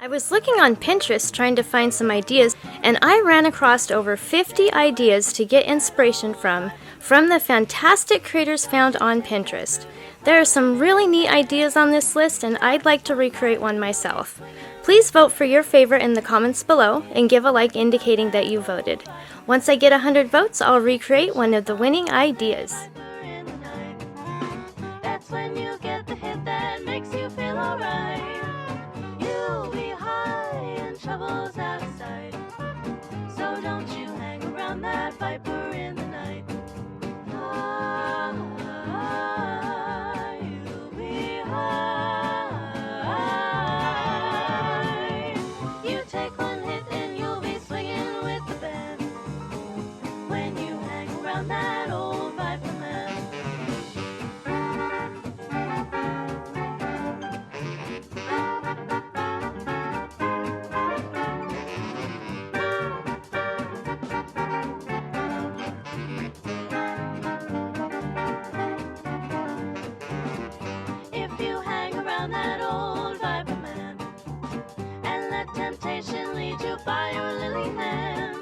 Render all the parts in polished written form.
I was looking on Pinterest trying to find some ideas, and I ran across over 50 ideas to get inspiration from the fantastic creators found on Pinterest. There are some really neat ideas on this list, and I'd like to recreate one myself. Please vote for your favorite in the comments below and give a like indicating that you voted. Once I get 100 votes, I'll recreate one of the winning ideas. That's when you get the hit that makes you feel alright. You'll be high and trouble's out of sight. So don't you hang around that viper in the night. You'll be high. You take one hit and you'll be swinging with the band. When you hang around that old viper man. That old viper man, and let temptation lead you by your lily hand.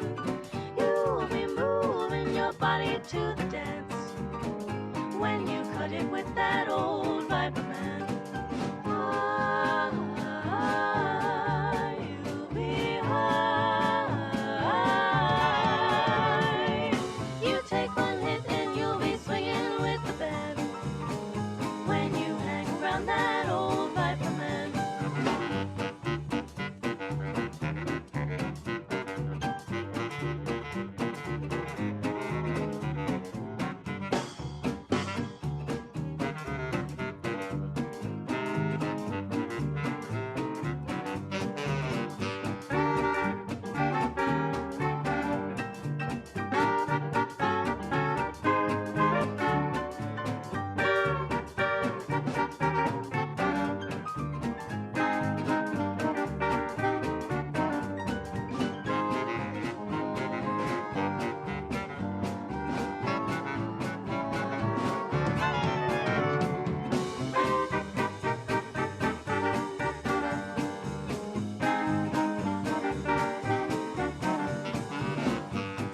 You'll be moving your body to the dance when you cut it with that old viper man. You'll be high. You take one hit and you'll be swinging with the band when you hang around that old viper man.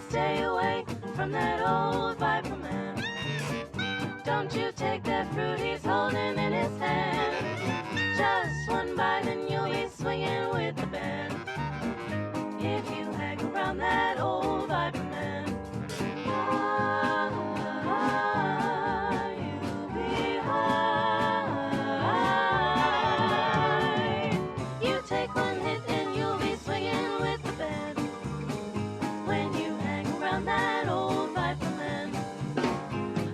Stay away from that old viper man. Don't you take that fruit he's holding in his hand. Just one bite and you'll be swinging with the band. If you hang around that old viper man. You'll be high. You take one hit and you'll be swinging with the band when you hang around that old viper man.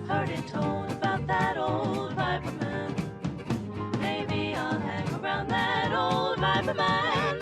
Heard it told about that old viper man. Maybe I'll hang around that old viper man.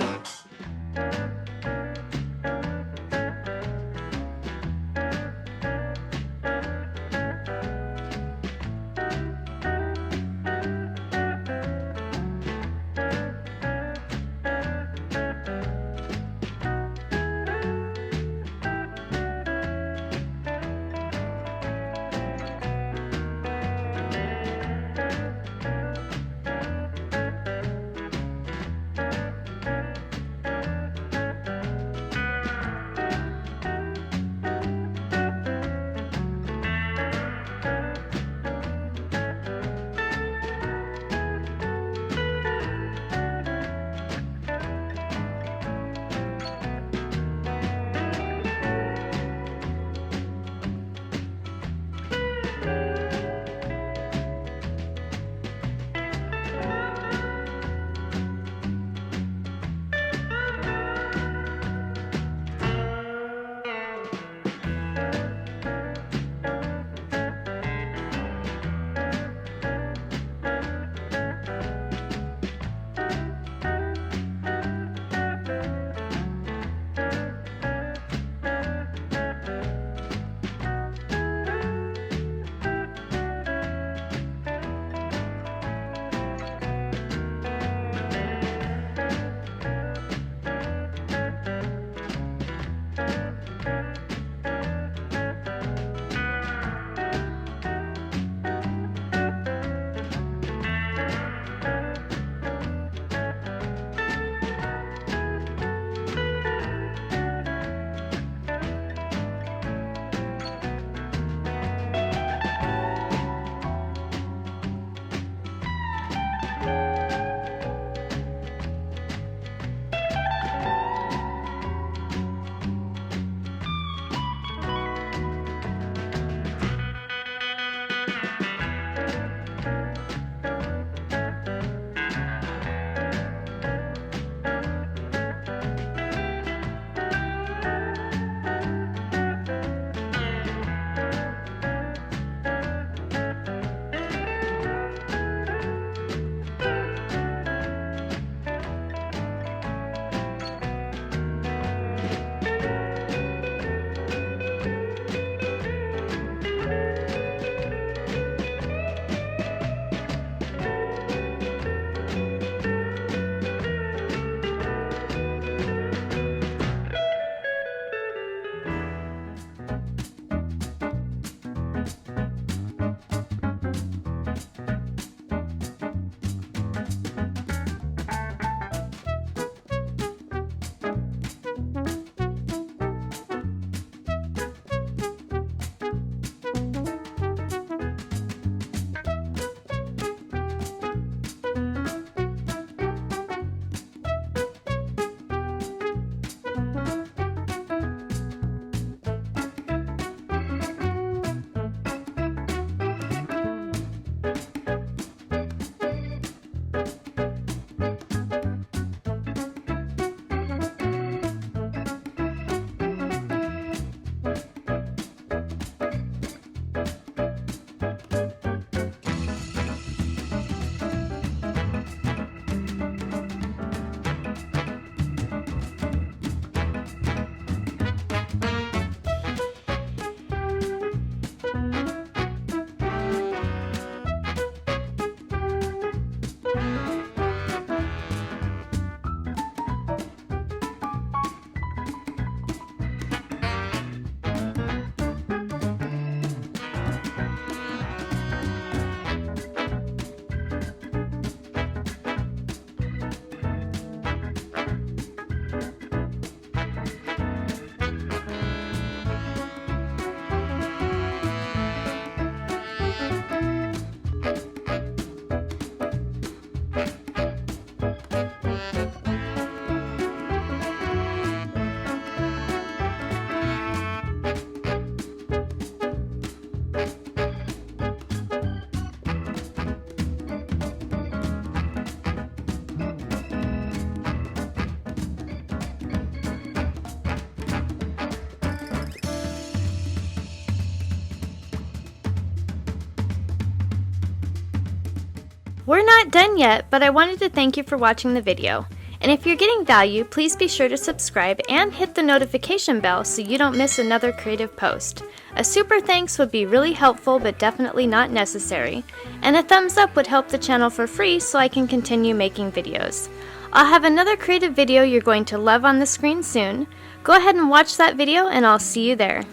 We're not done yet, but I wanted to thank you for watching the video. And if you're getting value, please be sure to subscribe and hit the notification bell so you don't miss another creative post. A super thanks would be really helpful but definitely not necessary. And a thumbs up would help the channel for free so I can continue making videos. I'll have another creative video you're going to love on the screen soon. Go ahead and watch that video and I'll see you there.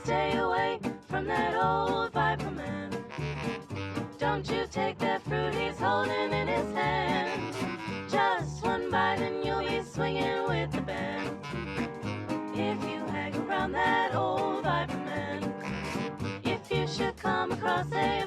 Stay away from that old viper man. Don't you take that fruit he's holding in his hand. Just one bite and you'll be swinging with the band. If you hang around that old viper man, if you should come across a